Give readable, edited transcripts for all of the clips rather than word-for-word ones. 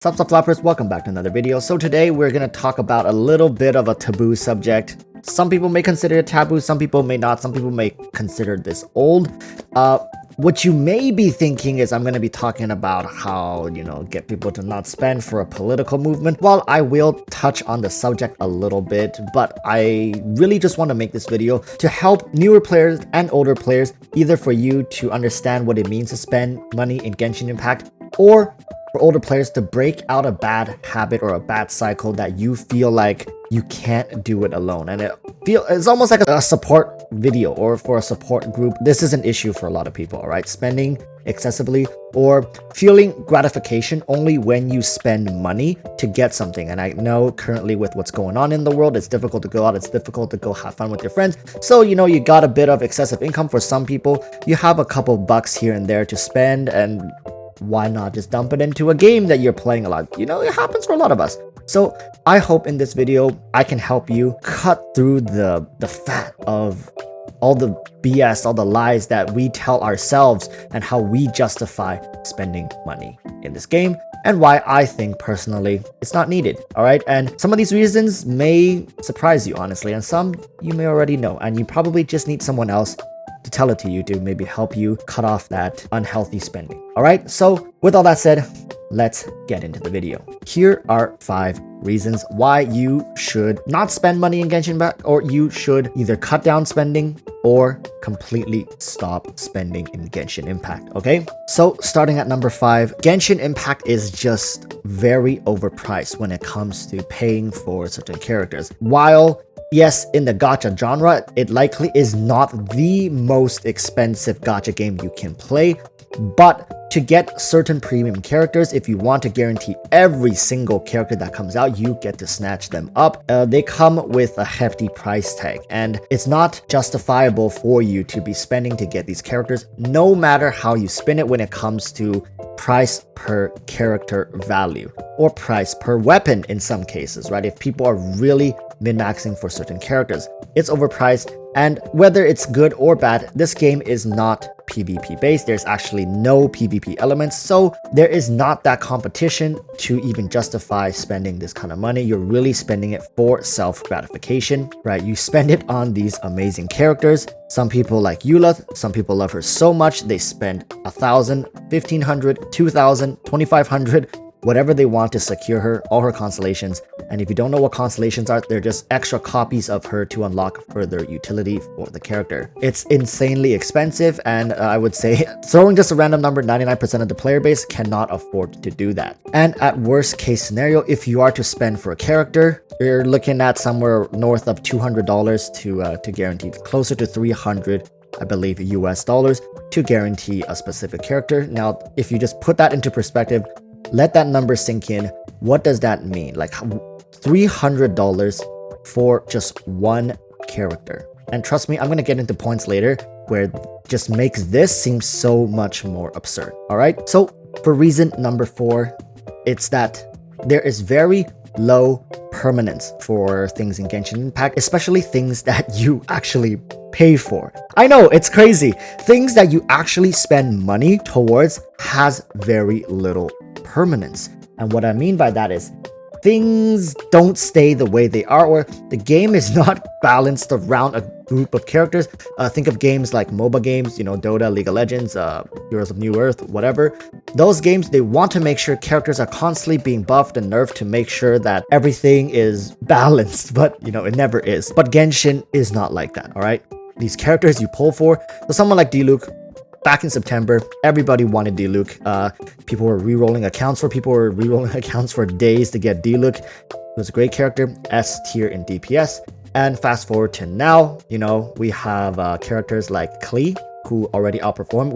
Sup flappers, welcome back to another video. So today we're going to talk about a little bit of a taboo subject. Some people may consider it taboo, some people may not, some people may consider this old. What you may be thinking is I'm going to be talking about how, get people to not spend for a political movement. While I will touch on the subject a little bit, but I really just want to make this video to help newer players and older players, either for you to understand what it means to spend money in Genshin Impact, or for older players to break out a bad habit or a bad cycle that you feel like you can't do it alone. And it's almost like a support video, or for a support group. This is an issue for a lot of people, all right? Spending excessively or feeling gratification only when you spend money to get something. And I know currently with what's going on in the world, it's difficult to go out, it's difficult to go have fun with your friends. So, you got a bit of excessive income. For some people, you have a couple bucks here and there to spend, and why not just dump it into a game that you're playing a lot? It happens for a lot of us. So I hope in this video I can help you cut through the fat of all the BS, all the lies that we tell ourselves, and how we justify spending money in this game, and why I think personally it's not needed. All right, and some of these reasons may surprise you, honestly, and some you may already know, and you probably just need someone else to tell it to you, to maybe help you cut off that unhealthy spending. All right, so with all that said, let's get into the video. Here are 5 reasons why you should not spend money in Genshin Impact, or you should either cut down spending or completely stop spending in Genshin Impact. Okay, so starting at number 5, Genshin Impact is just very overpriced when it comes to paying for certain characters. While yes, in the gacha genre, it likely is not the most expensive gacha game you can play, but to get certain premium characters, if you want to guarantee every single character that comes out, you get to snatch them up. They come with a hefty price tag, and it's not justifiable for you to be spending to get these characters, no matter how you spin it when it comes to price per character value, or price per weapon in some cases, right? If people are really min-maxing for certain characters, it's overpriced. And whether it's good or bad, this game is not PvP based. There's actually no PvP elements, so there is not that competition to even justify spending this kind of money. You're really spending it for self-gratification, right? You spend it on these amazing characters. Some people like Eula, some people love her so much they spend 1,000, 1,500, 2,000, 2,500, whatever they want to secure her, all her constellations. And if you don't know what constellations are, they're just extra copies of her to unlock further utility for the character. It's insanely expensive, and I would say throwing just a random number, 99% of the player base cannot afford to do that. And at worst case scenario, if you are to spend for a character, you're looking at somewhere north of $200 to guarantee, closer to 300, I believe, US dollars to guarantee a specific character. Now, if you just put that into perspective, let that number sink in. What does that mean? Like $300 for just one character. And trust me, I'm going to get into points later where it just makes this seem so much more absurd. All right. So for reason number 4, it's that there is very low permanence for things in Genshin Impact, especially things that you actually pay for. I know, it's crazy. Things that you actually spend money towards has very little permanence. And what I mean by that is things don't stay the way they are, or the game is not balanced around a group of characters. Think of games like MOBA games, Dota, League of Legends, Heroes of New Earth, whatever. Those games, they want to make sure characters are constantly being buffed and nerfed to make sure that everything is balanced, but it never is. But Genshin is not like that, all right? These characters you pull for, so someone like Diluc, back in September, everybody wanted Diluc. People were re-rolling accounts for days to get Diluc. It was a great character, S tier in DPS. And fast forward to now, we have characters like Klee, who already outperformed,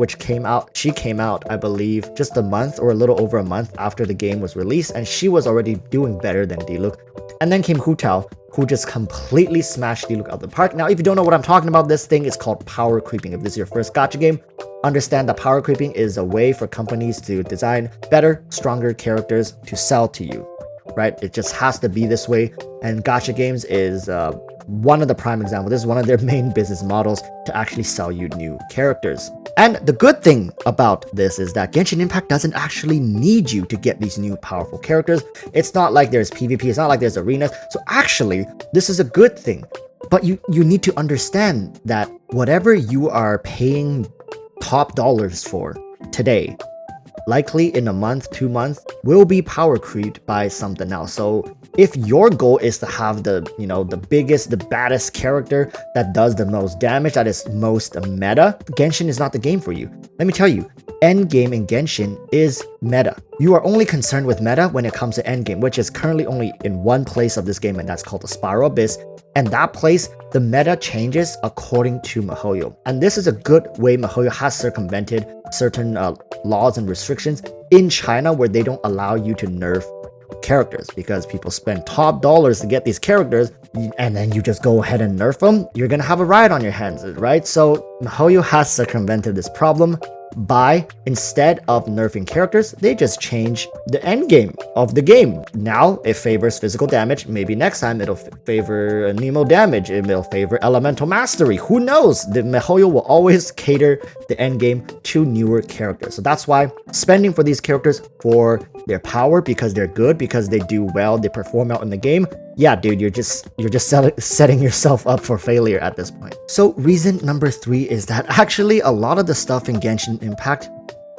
she came out, I believe, just a month or a little over a month after the game was released, and she was already doing better than Diluc. And then came Hu Tao, who just completely smashed Diluc out of the park. Now, if you don't know what I'm talking about, this thing is called power creeping. If this is your first gacha game, understand that power creeping is a way for companies to design better, stronger characters to sell to you, right? It just has to be this way. And gacha games is one of the prime examples. This is one of their main business models, to actually sell you new characters. And the good thing about this is that Genshin Impact doesn't actually need you to get these new powerful characters. It's not like there's PvP, it's not like there's arenas. So actually, this is a good thing. But you need to understand that whatever you are paying top dollars for today, likely in a month, 2 months, will be power creeped by something else. So if your goal is to have the, the biggest, the baddest character that does the most damage, that is most meta, Genshin is not the game for you. Let me tell you, endgame in Genshin is meta. You are only concerned with meta when it comes to endgame, which is currently only in one place of this game, and that's called the Spiral Abyss. And that place, the meta changes according to miHoYo. And this is a good way miHoYo has circumvented certain laws and restrictions in China where they don't allow you to nerf characters because people spend top dollars to get these characters, and then you just go ahead and nerf them. You're gonna have a riot on your hands, right? So miHoYo has circumvented this problem by, instead of nerfing characters, they just change the end game of the game. Now it favors physical damage. Maybe next time it'll favor Nemo damage. It'll favor elemental mastery. Who knows? The miHoYo will always cater the end game to newer characters. So that's why spending for these characters for their power, because they're good, because they do well, they perform out in the game. Yeah, dude, you're just setting yourself up for failure at this point. So reason number 3 is that actually a lot of the stuff in Genshin Impact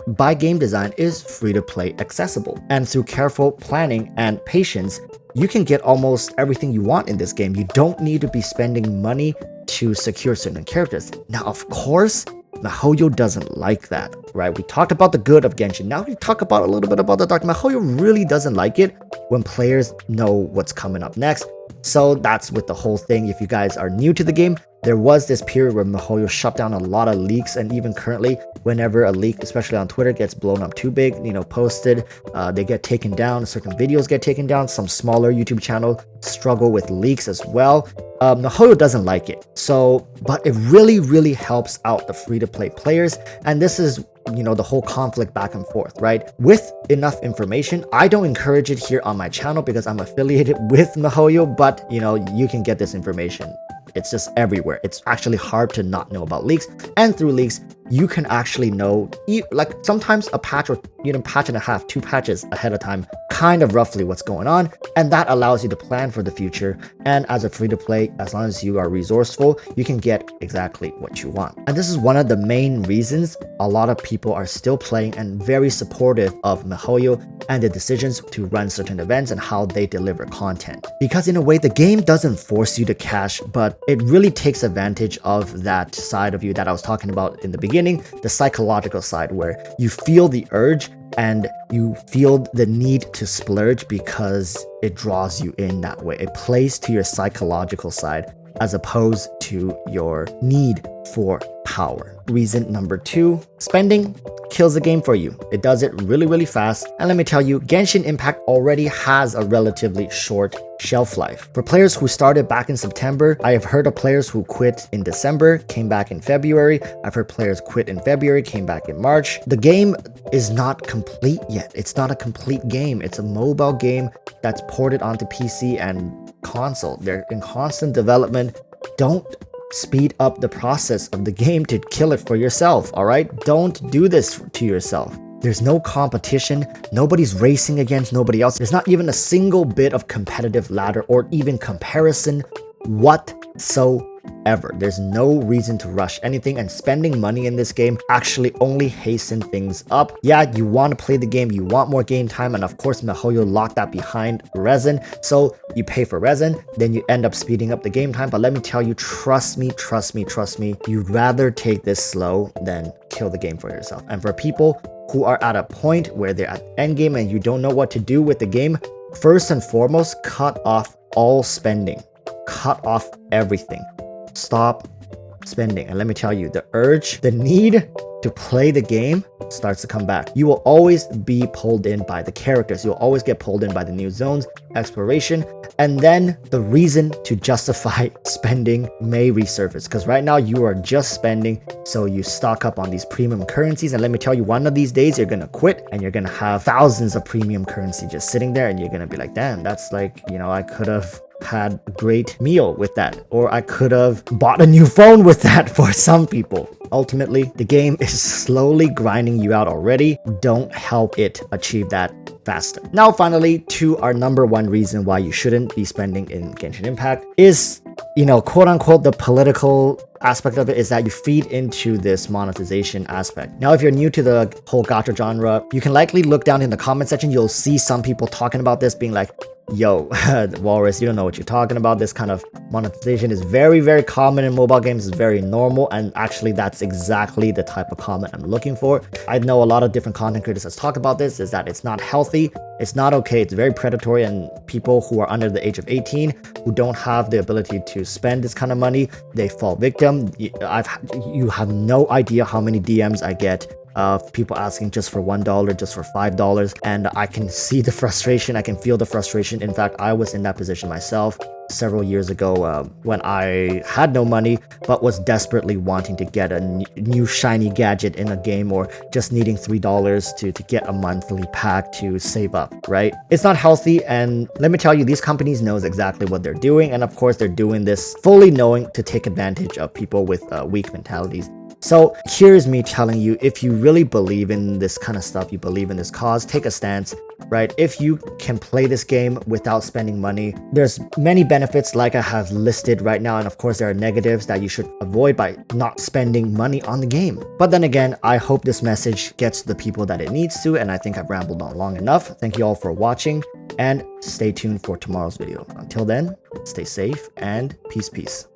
by game design is free to play accessible. And through careful planning and patience, you can get almost everything you want in this game. You don't need to be spending money to secure certain characters. Now, of course, miHoYo doesn't like that, right? We talked about the good of Genshin. Now we talk about a little bit about the dark. miHoYo really doesn't like it when players know what's coming up next. So that's with the whole thing. If you guys are new to the game, there was this period where miHoYo shut down a lot of leaks, and even currently, whenever a leak, especially on Twitter, gets blown up too big, posted, they get taken down, certain videos get taken down, some smaller YouTube channels struggle with leaks as well. miHoYo doesn't like it. So, but it really, really helps out the free-to-play players, and this is the whole conflict back and forth, right? With enough information, I don't encourage it here on my channel because I'm affiliated with miHoYo, but you can get this information. It's just everywhere. It's actually hard to not know about leaks, and through leaks, you can actually know, like sometimes a patch or patch and a half, 2 patches ahead of time, kind of roughly what's going on, and that allows you to plan for the future. And as a free-to-play, as long as you are resourceful, you can get exactly what you want. And this is one of the main reasons a lot of people are still playing and very supportive of miHoYo and the decisions to run certain events and how they deliver content. Because in a way, the game doesn't force you to cash, but it really takes advantage of that side of you that I was talking about in the beginning, the psychological side, where you feel the urge and you feel the need to splurge because it draws you in that way. It plays to your psychological side as opposed to your need for power. Reason number 2, spending kills the game for you. It does it really, really fast. And let me tell you, Genshin Impact already has a relatively short shelf life. For players who started back in September, I have heard of players who quit in December, came back in February. I've heard players quit in February, came back in March. The game is not complete yet. It's not a complete game. It's a mobile game that's ported onto PC and console. They're in constant development. Don't speed up the process of the game to kill it for yourself, all right? Don't do this to yourself. There's no competition. Nobody's racing against nobody else. There's not even a single bit of competitive ladder or even comparison whatsoever. There's no reason to rush anything, and spending money in this game actually only hasten things up. Yeah, you want to play the game, you want more game time, and of course miHoYo locked that behind resin, so you pay for resin, then you end up speeding up the game time. But let me tell you, trust me, you'd rather take this slow than kill the game for yourself. And for people who are at a point where they're at endgame and you don't know what to do with the game, first and foremost, cut off all spending. Cut off everything. Stop spending. And let me tell you, the urge, the need to play the game starts to come back. You will always be pulled in by the characters. You'll always get pulled in by the new zones, exploration, and then the reason to justify spending may resurface. Because right now you are just spending, so you stock up on these premium currencies. And let me tell you, one of these days you're gonna quit and you're gonna have thousands of premium currency just sitting there, and you're gonna be like, damn, that's like, I could have had a great meal with that, or I could have bought a new phone with that for some people. ultimately, the game is slowly grinding you out already. Don't help it achieve that faster. Now, finally, to our number one reason why you shouldn't be spending in Genshin Impact is, you know, quote unquote, the political aspect of it is that you feed into this monetization aspect. Now, if you're new to the whole gacha genre, you can likely look down in the comment section. You'll see some people talking about this, being like, yo, Walrus, you don't know what you're talking about. This kind of monetization is very, very common in mobile games. It's very normal, and actually that's exactly the type of comment I'm looking for. I know a lot of different content creators that's talked about this, is that it's not healthy, it's not okay, it's very predatory, and people who are under the age of 18 who don't have the ability to spend this kind of money, they fall victim. You have no idea how many DMs I get of people asking just for $1, just for $5, and I can see the frustration, I can feel the frustration. In fact, I was in that position myself several years ago when I had no money but was desperately wanting to get a new shiny gadget in a game, or just needing $3 to get a monthly pack to save up, right? It's not healthy, and let me tell you, these companies knows exactly what they're doing, and of course they're doing this fully knowing to take advantage of people with weak mentalities. So here's me telling you, if you really believe in this kind of stuff, you believe in this cause, take a stance, right? If you can play this game without spending money, there's many benefits like I have listed right now, and of course there are negatives that you should avoid by not spending money on the game. But then again, I hope this message gets to the people that it needs to, and I think I've rambled on long enough. Thank you all for watching, and stay tuned for tomorrow's video. Until then, stay safe and peace.